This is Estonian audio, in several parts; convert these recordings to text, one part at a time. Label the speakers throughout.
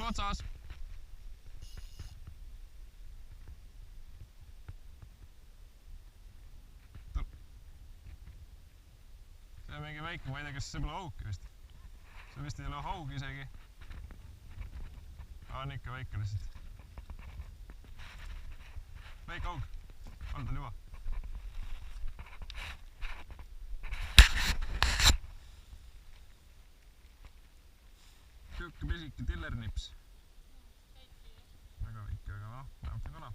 Speaker 1: otsas. See on mingi väike, ma ei tea, kas see pole hauk vist. See vist ei ole haug isegi. On ikka väike lihtsalt. Väike haug. Kaldal juba. Siuke pisike tillernips. Väga väike, aga noh, vähemalt on kala.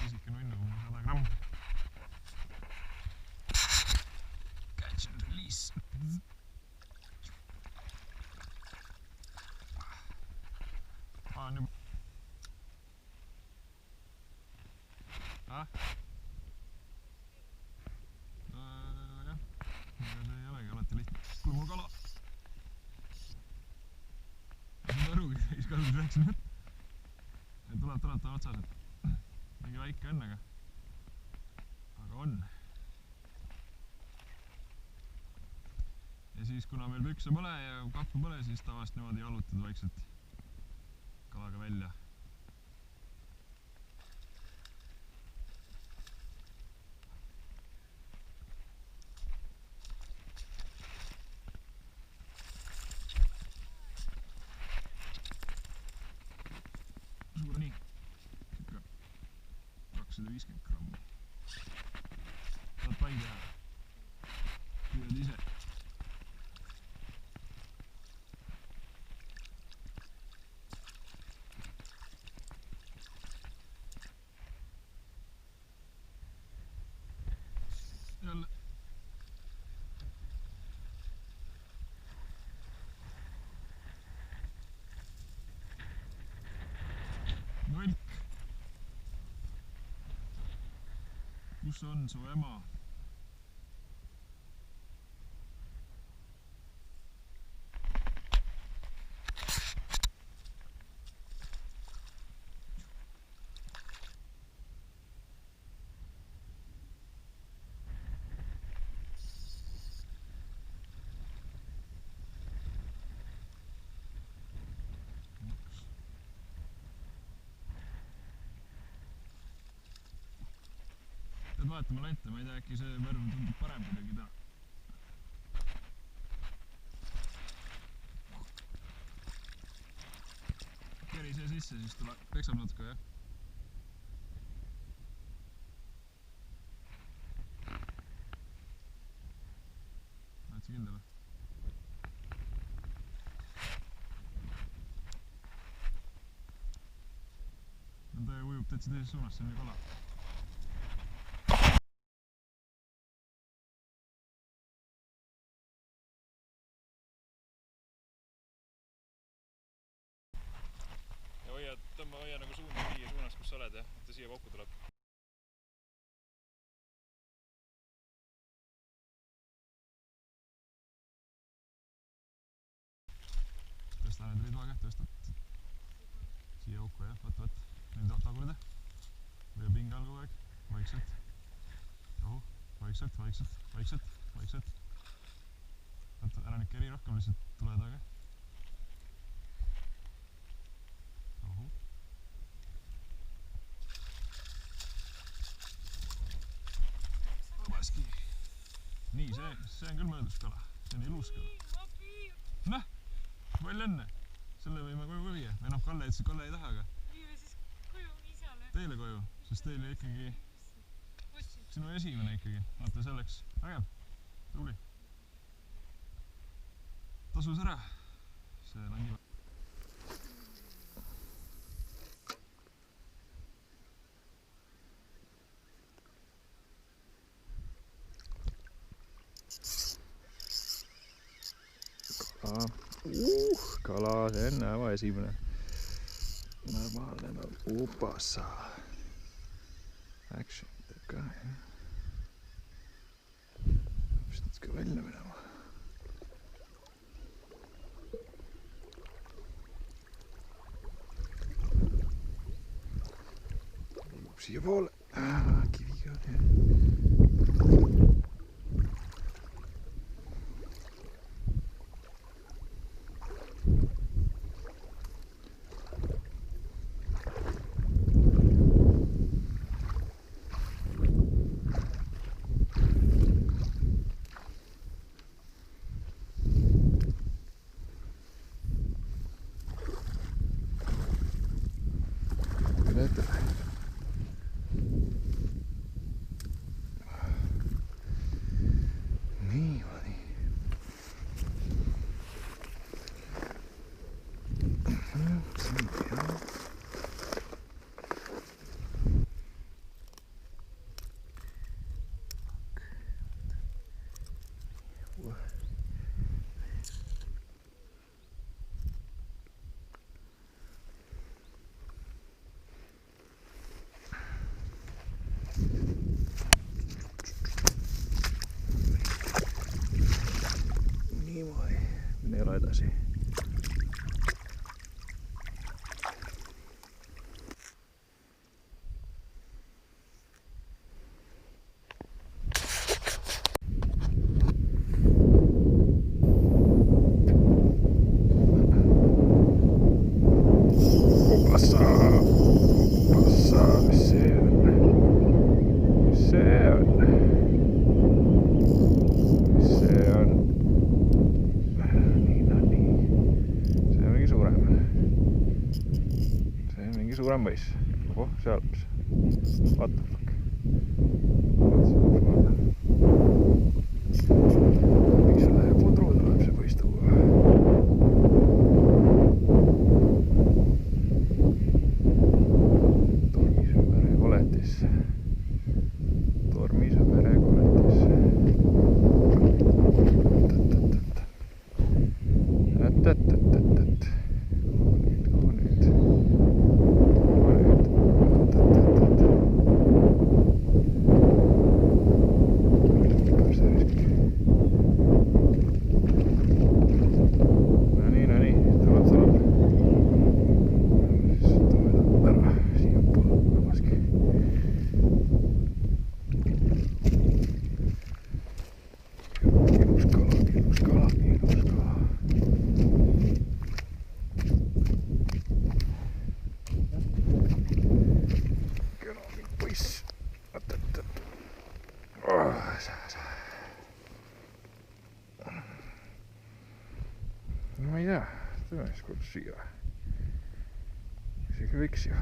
Speaker 1: Pisike nunnu, 100 gramm. Catch and release. On juba. Jah. See ei olegi alati lihtne. Kuule, mul kala. See on arugi, siis kasvab rääksin jutt. Tuleb otsas, et mingi väike on, aga on. Ja siis, kuna meil pükse pole ja kappu pole, siis tavast niimoodi jalutad vaikselt kalaga välja. Suur nii. 250 grammi. Saad pai teha. Püüad ise. Jälle. Nolk. Kus on su ema? Pead vaatama lante, ma ei tea, äkki see värv tundub parem kuidagi täna. Keri see sisse, siis tuleb, peksab natuke, jah? Oled sa kindel või? No ta ujub täitsa teises suunas, see on ju kala. Tõmba hoia nagu suunda viia suunas, kus sa oled ja ta siia kokku tuleb. Tõsta need ridvage, tõstad siia kokku, jah, võt. Nüüd tagurda. Või pinge all kogu aeg, vaikselt. Rahu, vaikselt. Võta ära nüüd keri rohkem, lihtsalt tule taga. Rahu. Vabaski. Nii, see on küll möödus kala. See on ilus kala. Noh, palju õnne. Selle võime koju ka viia. Või noh, Kalle ütles, et Kalle ei taha, aga...
Speaker 2: Viime siis koju isale.
Speaker 1: Teile koju, sest teil ikkagi... Sinu esimene ikkagi. Vaata selleks. Vägev. Tubli. Tasus ära. See langi... Kala, see on näeva esimene. Normaalne upassa. Action teeb ka, jah. Vist natuke välja minema. Liigub siia poole. Kiviga, jah. olla edasi. Suurem võis. Oho, seal lõpus. What the fuck. Miks sul läheb pudru tuleb see võis tuua? Tormise mere koletis. Tormise mere koletis. Ätt. Kuhu nüüd? Ma ei tea, tõenäoliselt kodus süüa. Isegi võiks ju.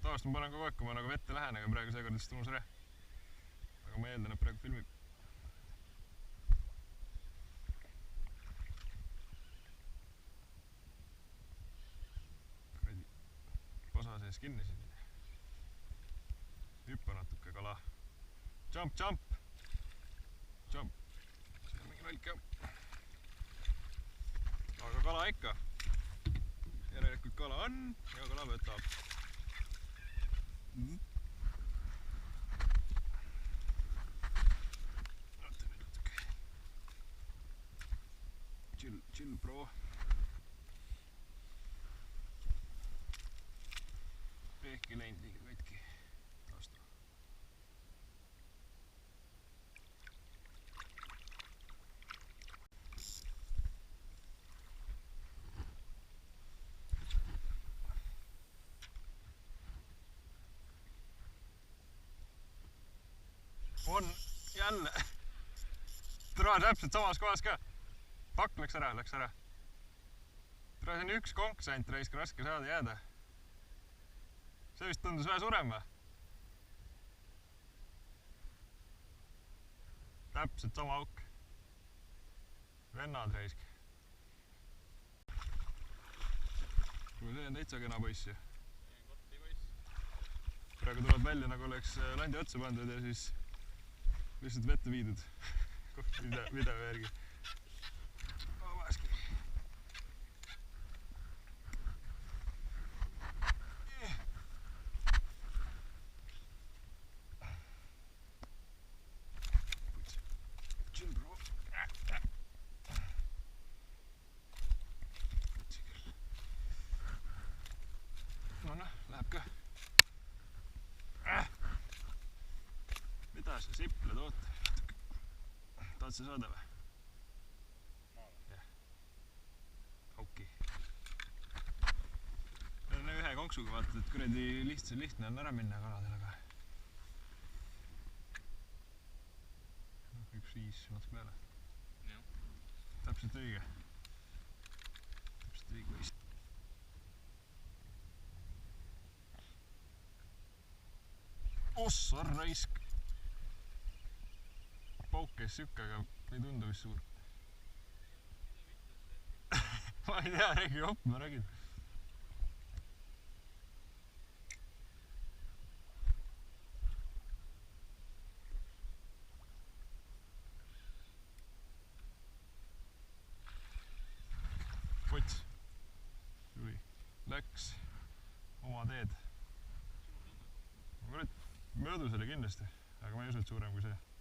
Speaker 1: Tavaliselt ma panen kogu aeg, kui ma nagu vette lähen, aga praegu seekord lihtsalt unus ära. Aga ma eeldan, et praegu filmib. Kuradi pasa sees kinni siin. Hüppa natuke kala. Jump! See on mingi nalk jah. Aga kala ikka. Järelikult kala on ja kala võtab. Chill bro. Ehk ei läinud liiga katki. Taastu. On jälle. Tere täpselt samas kohas ka. Pakk läks ära. Tere, see on üks konks ainult raisk raske saada jääda. See vist tundus vähe surem või? Täpselt sama auk. Vennad raisk. See on täitsa kena poiss ju. Praegu tuleb välja nagu oleks landi otsa pandud ja siis lihtsalt vette viidud video järgi. Läheb ka. Mida sa sipled oota? Tahad sa saada või? Jah. Auki. Ühe konksuga vaatad, et kuradi lihtne on ära minna kaladel, aga üks viis natuke peale. Täpselt õige. liigvõist. Ossa raisk! Pauk käis sükka, aga ei tundu vist suur. Ma ei tea, räägi jopp, ma räägin. Pots. Tuli. Läks oma teed. Möödus oli kindlasti, aga ma ei usu, et suurem kui see.